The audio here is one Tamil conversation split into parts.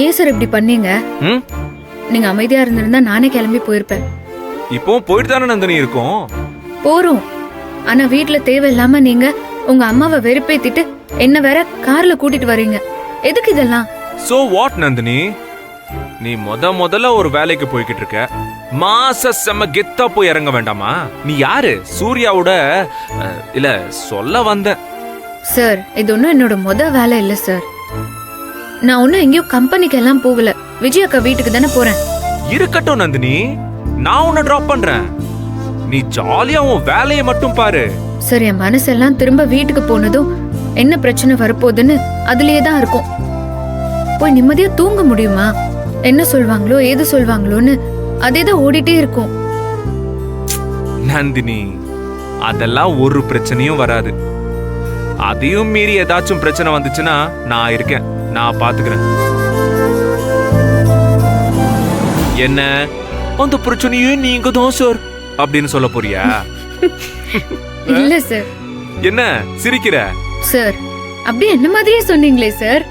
ஏன் சார் இப்படி பண்ணீங்க? ம் நீங்க அமைதியா இருந்திருந்தா நானே கிளம்பி போயிருப்பேன். இப்போ போயிட்டு தானே நந்தினி இருக்கோம். போறோம். ஆனா வீட்ல தேவையில்லாம நீங்க உங்க அம்மாவை வெறுப்பேத்திட்டு என்ன வேற கார்ல கூட்டிட்டு வர்றீங்க. எதுக்கு இதெல்லாம்? சோ வாட் நந்தினி, நீ முதல்ல ஒரு வேலைக்கு போய்கிட்டு இருக்க, மாச செம்ம கெத்தா போய் இறங்க வேண்டாமா? நீ யாரு? சூர்யாவோட இல்ல சொல்ல வந்த. சார் இது ஒன்றும் என்னோட வேலை இல்ல சார். நான் ஒன்னும் எங்கேயோ கம்பெனிக்கு எல்லாம் போகல. விஜய் அக்கா வீட்டுக்கு தானே போறேன். இருக்கட்டும் நந்தினி, நான் உன்னை டிராப் பண்றேன். நீ ஜாலியா உன் வேலையை மட்டும் பாரு. சார் என் மனசெல்லாம் திரும்ப வீட்டுக்கு போனதும் என்ன பிரச்சனை வரப்போகுதுன்னு அதுலயே தான் இருக்கும். போய் நிம்மதியா தூங்க முடியுமா? என்ன சொல்வாங்களோ ஏது சொல்வாங்களோன்னு அதேதான் ஓடிட்டே இருக்கும். நந்தினி, அதெல்லாம் ஒரு பிரச்சனையும் வராது. அதையும் மீறி ஏதாச்சும் பிரச்சனை வந்துச்சுன்னா நான் இருக்கேன், நான் பாத்துக்கிறேன். என்ன அந்த பிரச்சனையே நீங்க தான் சார் அப்படின்னு சொல்ல போறியா? இல்ல சார். என்ன சிரிக்கிற? சார் அப்படியே என்ன மாதிரியே சொன்னீங்களே சார்.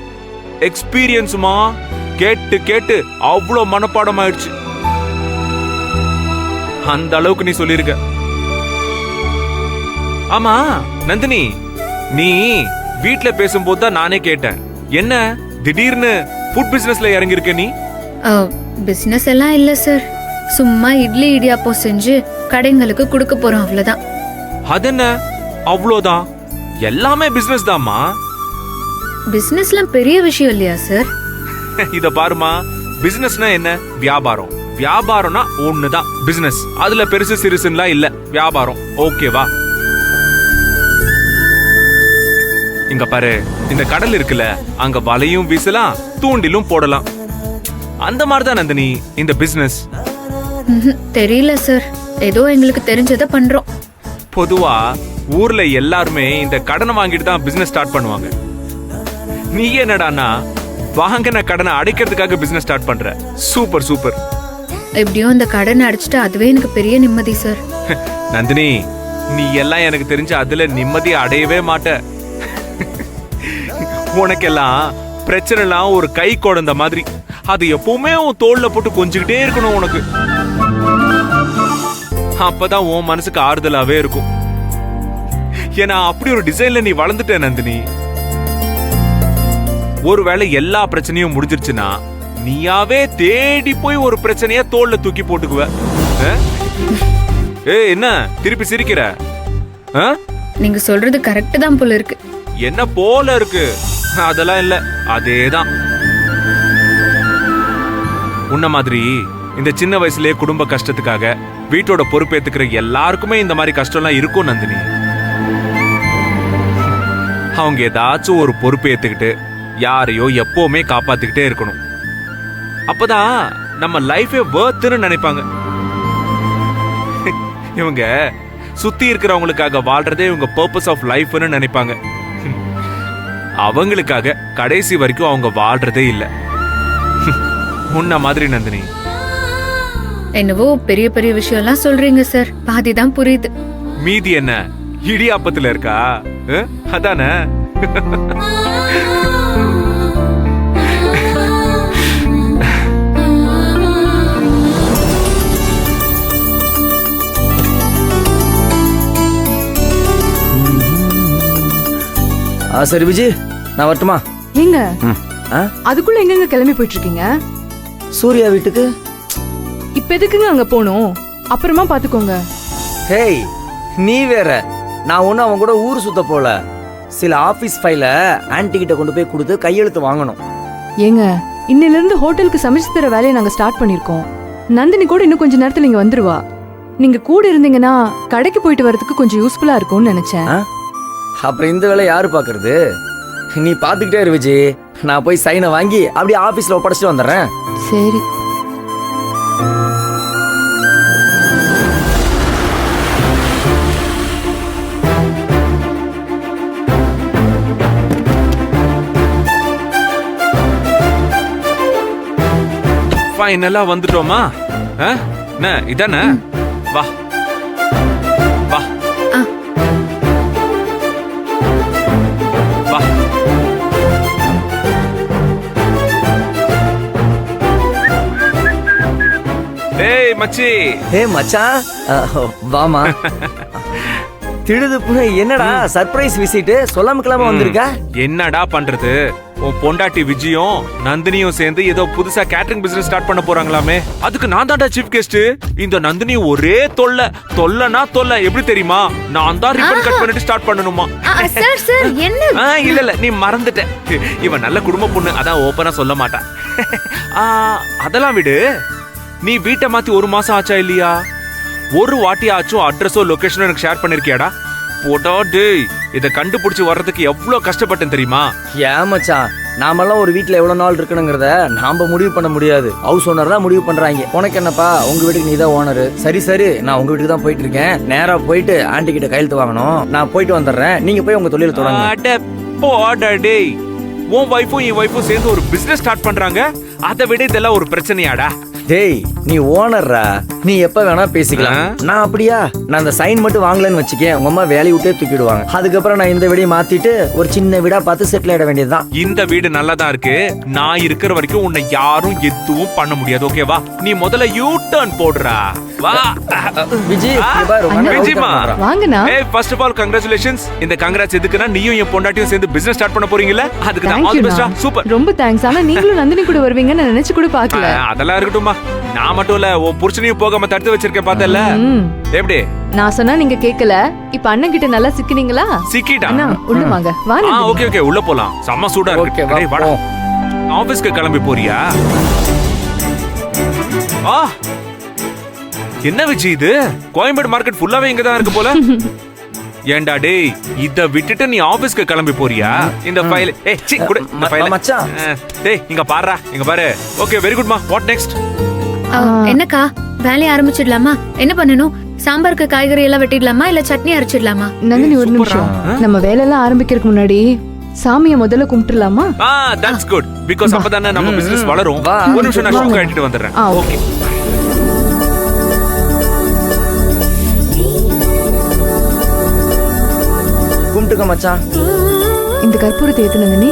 எக்ஸ்பீரியன்ஸ்மா, கேட்டு கேட்டு அவ்வளவு மனப்பாடம் ஆயிடுச்சு. அந்த அளவுக்கு நீ சொல்லிருக்க. ஆமா நந்தினி, நீ வீட்ல பேசும்போது தான் நானே கேட்டேன், என்ன திடீர்னு ஃபுட் பிசினஸ்ல இறங்கி இருக்க நீ? பிசினஸ் எல்லாம் இல்ல சார். சும்மா இட்லி இடியாப்பம் செஞ்சு கடைங்களுக்கு கொடுக்க போறோம், அவ்வளவுதான். அது என்ன அவ்வளவுதான்? எல்லாமே பிசினஸ் தான்மா. பிசினஸ்லாம் பெரிய விஷயம் இல்லையா சார்? இத பாருமா, பிசினஸ்னா என்ன? வியாபாரம். வியாபாரம்னா ஒண்ணுதான் பிசினஸ். அதுல பெருசு சிறுசுலாம் இல்ல, வியாபாரம். ஓகேவா? இங்க பாரு, இந்த கடல் இருக்குல்ல, அங்க வலையும் வீசலாம், தூண்டிலும் போடலாம். அந்த மாதிரிதான் நந்தினி இந்த பிசினஸ். தெரியல சார், ஏதோ எங்களுக்கு தெரிஞ்சதை பண்றோம். பொதுவா ஊர்ல எல்லாருமே இந்த கடனை வாங்கிட்டு தான் பிசினஸ் ஸ்டார்ட் பண்ணுவாங்க. நீ என்னடானா வாங்கின கடனை அடைக்கிறதுக்காக பிசினஸ் ஸ்டார்ட் பண்ற. Super super. எப்படியோ இந்த கடனை அடைச்சிட்டு அதுவே எனக்கு பெரிய நிம்மதி சார். நந்தினி, நீ எல்லாம் எனக்கு தெரிஞ்ச அதுல நிம்மதி அடையவே மாட்ட. உனக்கெல்லாம் பிரச்சனைலாம் ஒரு கை குழந்தை மாதிரி. அது எப்பவுமே உன் தோல்ல போட்டு கொஞ்சிக்கிட்டே இருக்கணும் உனக்கு. அப்பதான் உன் மனசுக்கு ஆறுதலாவே இருக்கும். ஏன்னா அப்படி ஒரு டிசைன்ல நீ வளர்ந்துட்ட நந்தினி. ஒருவேளை எல்லா பிரச்சனையும் முடிஞ்சிருச்சுன்னா நீயாவே தேடி போய் ஒரு பிரச்சனைய தோல்ல தூக்கி போட்டுக்குவ. ஏ என்ன திருப்பி சிரிக்கிற? நீங்க சொல்றது கரெக்ட் தான் போல இருக்கு. என்ன போல இருக்கு? அதெல்லாம் இல்ல, அதேதான். உன்ன மாதிரி இந்த சின்ன வயசுலயே குடும்ப கஷ்டத்துக்காக வீட்டோட பொறுப்பேத்துக்கிற எல்லாருக்குமே இந்த மாதிரி கஷ்டம்லாம் இருக்கும் நந்தினி. அவங்க ஏதாச்சும் ஒரு பொறுப்பு ஏத்துக்கிட்டு யாரையோ எப்பவுமே காப்பாத்திக்கிட்டே இருக்கணும். அப்பதான் நம்ம லைஃபே வர்த்னு நினைப்பாங்க. இவங்க சுத்தி இருக்கிறவங்களுக்காக வாழ்றதே இவங்க பர்பஸ் ஆஃப் லைஃப்னு நினைப்பாங்க. அவங்களுக்காக கடைசி வரைக்கும் அவங்க வாழ்றதே இல்ல. உன்ன மாதிரி நந்தினி. என்னவோ பெரிய பெரிய விஷயம் எல்லாம் சொல்றீங்க சார், பாதிதான் புரியுது. மீதி என்ன இடியாப்பத்துல இருக்கா? அதானே. சரி விஜய், நான் வரட்டுமா? நீங்க அதுக்குள்ள எங்க கிளம்பி போயிட்டு இருக்கீங்க? சூர்யா வீட்டுக்கு. இப்ப எதுக்குங்க அங்க போகணும்? அப்புறமா பாத்துக்கோங்க. ஹேய், நீ வேற. நான் ஒன்னும் அவன் கூட ஊர் சுத்த போல. சில ஆபீஸ் ஃபைல ஆன்ட்டி கிட்ட கொண்டு போய் கொடுத்து கையெழுத்து வாங்கணும். ஏங்க, இன்னில இருந்து ஹோட்டலுக்கு சமைச்சு தர வேலையை நாங்க ஸ்டார்ட் பண்ணிருக்கோம். நந்தினி கூட இன்னும் கொஞ்ச நேரத்துல இங்க வந்துருவா. நீங்க கூட இருந்தீங்கன்னா கடைக்கு போயிட்டு வரதுக்கு கொஞ்சம் யூஸ்ஃபுல்லா இருக்கும்னு நினைச்சேன். அப்புறம் இந்த வேலை யாரு பாக்குறது? நீ பாத்துக்கிட்டே இரு விஜய். நான் போய் சைனை வாங்கி அப்படியே ஆபீஸ்ல ஒப்படைச்சிட்டு வந்துடுறேன். சரி. ஃபைனலா வந்துட்டோமா? இதானே? வா வா வா. ஏய் மச்சி மச்சான் வாமா. திடுதுப்புன்னு என்னடா சர்ப்ரைஸ் விசிட் சொல்லாமக்கலாம வந்திருக்க? என்னடா பண்றது, உன் பொண்டாட்டி விஜயும் நந்தினியும் சேர்ந்து ஏதோ புதுசா கேட்டரிங் பிசினஸ் ஸ்டார்ட் பண்ண போறாங்களாமே. அதுக்கு நான் தான்டா சீஃப் கெஸ்ட். இந்த நந்தினி ஒரே தொல்லைனா தொல்லை. எப்படி தெரியுமா, நான் தான் ரிப்பன் கட் பண்ணிட்டு ஸ்டார்ட் பண்ணணுமா. சார் சார் என்ன இல்ல நீ மறந்துட்ட. இவன் நல்ல குடும்ப பொண்ணு, அதான் ஓப்பனா சொல்ல மாட்டான். அதெல்லாம் விடு. நீ வீட்டை மாத்தி 1 மாசம் ஆச்சா இல்லையா? ஒரு வாட்டி ஆச்சும் அட்ரஸோ லொகேஷனோ எனக்கு ஷேர் பண்ணிருக்கியாடா? போடா டேய், இத கண்டுபிடிச்சு வர்றதுக்கு எவ்வளவு கஷ்டப்பட்டேன் தெரியுமா? ஏன் மச்சான், நாமெல்லாம் ஒரு வீட்ல எவ்வளவு நாள் இருக்கணுங்கிறத நாம முடிவு பண்ண முடியாது. ஹவுஸ் ஓனர் தான் முடிவு பண்றாங்க. உனக்கு என்னப்பா, உங்க வீட்டுக்கு நீ தான் ஓனர். சரி நான் உங்க வீட்டுக்கு தான் போயிட்டு இருக்கேன். நேரா போயிட்டு ஆண்டி கிட்ட கையெழுத்து வாங்கணும். நான் போயிட்டு வந்துடுறேன், நீங்க போய் உங்க தொழில தொடங்க. அட போடா டேய், உன் வைஃபும் என் வைஃபும் சேர்ந்து ஒரு பிசினஸ் ஸ்டார்ட் பண்றாங்க. அதை விட இதெல்லாம் ஒரு பிரச்சனையாடா? டேய் நீ ஓனர்ரா, நீ எப்ப வேணா பேசிக்கலாம். நான் அப்படியா, நான் அந்த சைன் மட்டும் வாங்கலன்னு வச்சுக்கேன், உங்க அம்மா வேலையை விட்டே தூக்கிடுவாங்க. அதுக்கப்புறம் நான் இந்த வீடையும் மாத்திட்டு ஒரு சின்ன வீடா பார்த்து செட்டில் ஆயிட வேண்டியதுதான். இந்த வீடு நல்லதா இருக்கு. நான் இருக்கிற வரைக்கும் உன்னை யாரும் எதுவும் பண்ண முடியாது. ஓகேவா? நீ முதல்ல யூ டர்ன் போடுறா. வா விஜய், இங்க பாரு, உங்க அண்ணன் விஜய்மா. வாங்கண்ணா. ஏய் ஃபர்ஸ்ட் ஆஃப் ஆல் கங்க்ராச்சுலேஷன்ஸ். இந்த கங்க்ராட்ஸ் எதுக்குன்னா, நீயும் என் பொண்டாட்டியும் சேர்ந்து பிசினஸ் ஸ்டார்ட் பண்ண போறீங்கல, அதுக்கு தான். All the best. சூப்பர், ரொம்ப தேங்க்ஸ். ஆனா நீங்களும் நந்தினி கூட வருவீங்கன்னு நினைச்சு கூட பார்க்கல. அதெல்லாம் இருக்கட்டும்மா. நான் மட்டும் இல்ல, உன் புருஷனையும் போகாம தடுத்து வச்சிருக்கேன் பார்த்தல. எப்படி நான் சொன்னா நீங்க கேக்கல. இப்ப அண்ணன் கிட்ட நல்லா சிக்கினீங்களா? சிக்கிட்டா? அண்ணா உள்ள வாங்க. வாங்க. ஓகே உள்ள போலாம். செம்ம சூடா இருக்கு. டேய் வாடா. ஆபீஸ்க்கு கிளம்பி போறியா? என்ன விஜய் இது, கோயம்பேடு மார்க்கெட் ஃபுல்லாவே இங்க தான் இருக்கு போல. ஏண்டா டேய், இத விட்டுட்டு நீ ஆபீஸ்க்கு கிளம்பி போறியா? இந்த ஃபைல் சி குடு, இந்த ஃபைல் மச்சான். டேய் இங்க பாருடா, இங்க பாரு. ஓகே வெரி குட் மா. What next? என்னக்கா, வேலையை ஆரம்பிச்சிடலாமா? என்ன பண்ணணும்? சாம்பாருக்கு காய்கறி எல்லாம் வெட்டிடலாமா, இல்ல சட்னி அரைச்சிடலாமா? நந்தினி ஒரு நிமிஷம், நம்ம வேலை எல்லாம் ஆரம்பிக்கிறதுக்கு முன்னாடி சாமியை முதல்ல கும்பிட்டுலாமா? That's good. பிகாஸ் அப்பதானே நம்ம பிசினஸ் வளரும். ஒரு நிமிஷம் நான் ஷூ கட்டிட்டு வந்துடுறேன். ஓகே. கும்பிட்டுக்க மச்சான். இந்த கற்பூரத்தை ஏத்து நந்தினி.